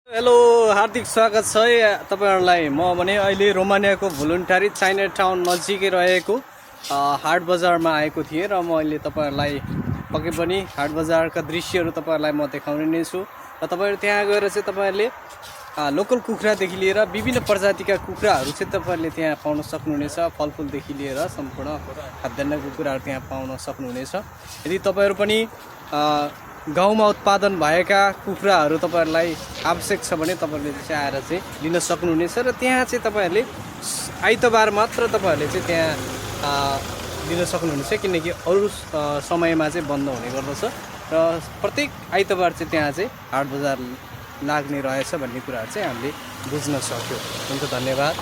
Hello, हार्दिक स्वागत छ तपाईहरुलाई। म भने अहिले रोमानियाको भोलुन्टारी चाइना टाउन नजिकै रहेको हाट बजारमा आएको थिएँ र म अहिले तपाईहरुलाई पक्कै पनि हाट बजारका दृश्यहरू तपाईहरुलाई म देखाउने नै छु। र तपाईहरु त्यहाँ गएर चाहिँ तपाईहरुले लोकल कुखुरादेखि लिएर विभिन्न प्रजातिका कुखुराहरू चाहिँ तपाईहरुले त्यहाँ पाउन सक्नुहुनेछ। फलफुलदेखि लिएर सम्पूर्ण खाद्यान्नको कुराहरू त्यहाँ पाउन सक्नुहुनेछ। यदि तपाईहरु पनि गाउँमा उत्पादन भएका कुखुराहरू तपाईहरुलाई आवश्यक छ भने तपाईहरुले चाहिँ आएर चाहिँ लिन सक्नुहुनेछ। र त्यहाँ चाहिँ तपाईहरुले आइतबार मात्र तपाईहरुले चाहिँ त्यहाँ लिन सक्नुहुनेछ, किनकि अरू समयमा चाहिँ बन्द हुने गर्दछ। र प्रत्येक आइतबार चाहिँ त्यहाँ चाहिँ हाट बजार लाग्ने रहेछ भन्ने कुराहरू चाहिँ हामीले बुझ्न सक्यौँ। हुन्छ, धन्यवाद।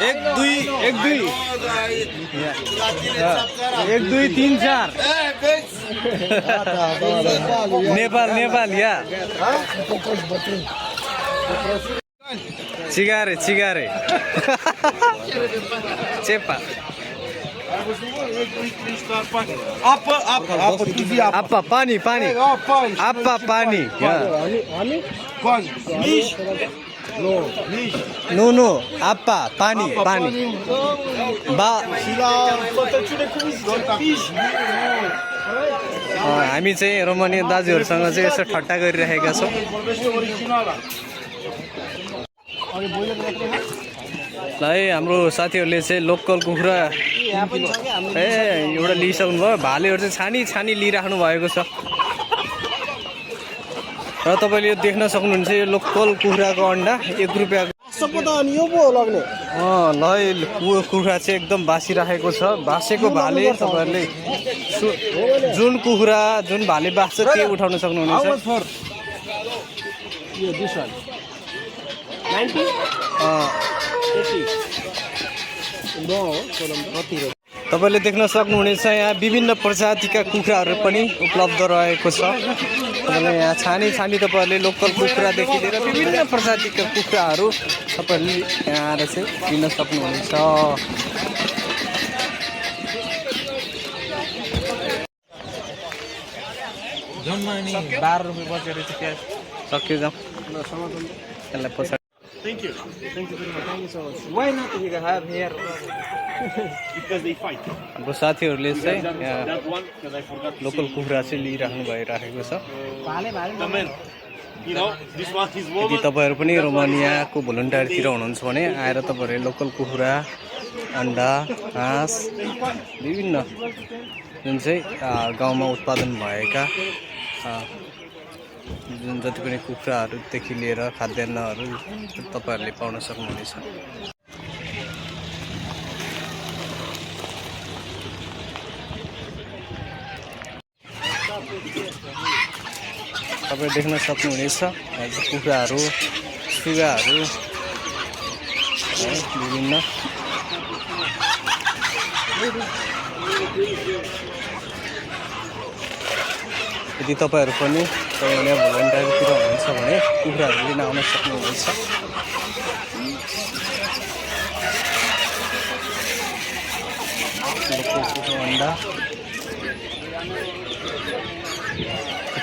एक दुई तीन चार नेपाल नेपाल या चिगारे चिगारे चेपा Apa pani pani apa pani ya no apa pani pani ba हामी चाहिँ रोमानिया दाजुहरुसँग चाहिँ यसो ठट्टा गरिरहेका छौं। ल हाम्रो साथीहरुले चाहिँ लोकल कुखुरा एउटा लिइसक्नु भयो। भालेहरु चाहिँ छानी छानी लिइराख्नु भएको छ। र तपाईले यो देख्न सक्नुहुन्छ, यो लोकल कुखुराको अंडा 1 रुपैयाँको। ल कुखुरा चाहिँ एकदम बासी राखेको छ। बासेको भाले तपाईहरुले जुन कुखुरा जुन भाले बास्छ त्यो उठाउन सक्नुहुनेछ। तपाईले देख्न सक्नुहुनेछ, यहाँ विभिन्न प्रजातिका कुखुराहरू पनि उपलब्ध रहेको छ। तपाईले यहाँ छानी छानी तपाईहरुले लोकल कुखुरादेखि लिएर विभिन्न प्रजातिका कुखुराहरू तपाईहरुले यहाँ आएर चाहिँ लिन सक्नुहुनेछ। जम्मानी 12 रुपैयाँ बचेर चाहिँ क्या सक्यो जाम त्यसलाई पछाडि। Thank you. Thank you very much. Thank you so much. Why not we have here? Because they fight. हाम्रो साथीहरुले चाहिँ That one because I forgot to local see. कुखुरा चाहिँ लिइराख्नु भइराखेको छ। Come in. You know, this one is यदि woman. तपाईहरु पनि रोमानियाको भोलुन्टारीतिर हुनुहुन्छ भने आएर तपाईहरुले लोकल कुखुरा, अन्डा, हाँस विभिन्न जुन चाहिँ गाउँमा उत्पादन भएका जुन जति पनि कुखुराहरूदेखि लिएर खाद्यान्नहरू तपाईहरुले पाउन सक्नुहुनेछ। तपाईले देख्न सक्नुहुनेछ कुखुराहरू, सुगाहरू विभिन्न। यदि तपाईहरु पनि भोलुन्टारीतिर हुनुहुन्छ भने कुखुराहरू लिन आउन सक्नुहुनेछ। अन्डा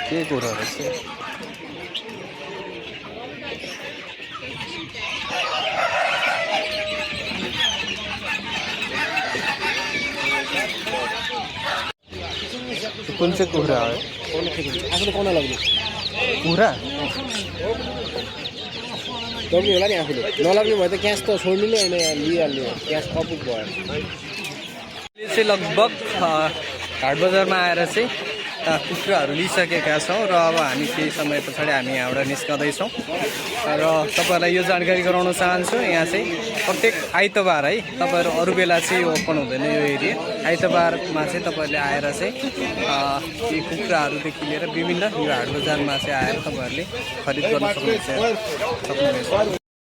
के कुराहरू छ। कुन चाहिँ कुखुरा हो? आफूले कोना लाग्ने कुखुरा दग्ने होला नि। आफूले नलाग्ने भयो त क्यास त छोड्नु नै होइन, यहाँ लिइहाल्ने हो। क्यास कपुक भयो। यो चाहिँ लगभग हाट बजारमा आएर चाहिँ कुखुराहरू लिइसकेका छौँ। र अब हामी केही समय पछाडि हामी यहाँबाट निस्कँदैछौँ। र तपाईहरुलाई यो जानकारी गराउन चाहन्छु, यहाँ चाहिँ प्रत्येक आइतबार है, तपाईहरु अरू बेला चाहिँ ओपन हुँदैन यो एरिया। आइतबारमा चाहिँ तपाईहरुले आएर चाहिँ यी कुखुराहरूदेखि लिएर विभिन्न यो हाट बजारमा चाहिँ आएर तपाईहरुले खरिद गर्न सक्नुहुनेछ।